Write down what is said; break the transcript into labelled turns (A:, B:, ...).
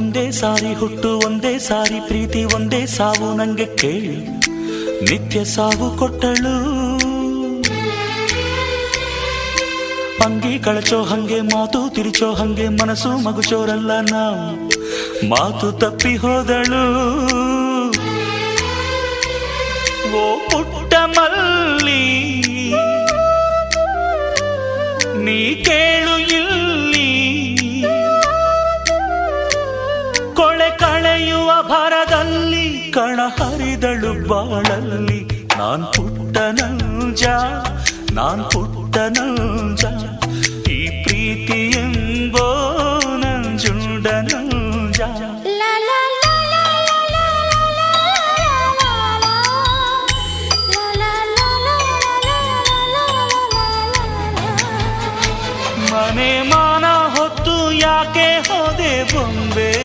A: ಒಂದೇ ಸಾರಿ ಹುಟ್ಟು ಒಂದೇ ಸಾರಿ ಪ್ರೀತಿ ಒಂದೇ ಸಾವು ನಂಗೆ ಕೇಳು ನಿತ್ಯ ಸಾವು ಕೊಟ್ಟಳು ಅಂಗಿ ಕಳಚೋ ಹಂಗೆ ಮಾತು ತಿರುಚೋ ಹಂಗೆ ಮನಸ್ಸು ಮಗುಚೋರಲ್ಲ ನಾವು ಮಾತು ತಪ್ಪಿ ಹೋದಳು ಓ ಪುಟ್ಟ ಮಲ್ಲಿ ನೀ ಕೇಳು ಇಲ್ಲಿ ಕೊಳೆ ಕಳೆಯುವ ಭರದಲ್ಲಿ ಕಣ ಹರಿದಳು ಬಾಳಲ್ಲಿ ನಾನ್ ಪುಟ್ಟ ನಂಜ ನಾನ್ ಪುಟ್ಟ ನಂಜ ಈ ಪ್ರೀತಿ ಎಂಬೋ ನಂಜುಂಡ ನಂಜ
B: ಲಾಲಾ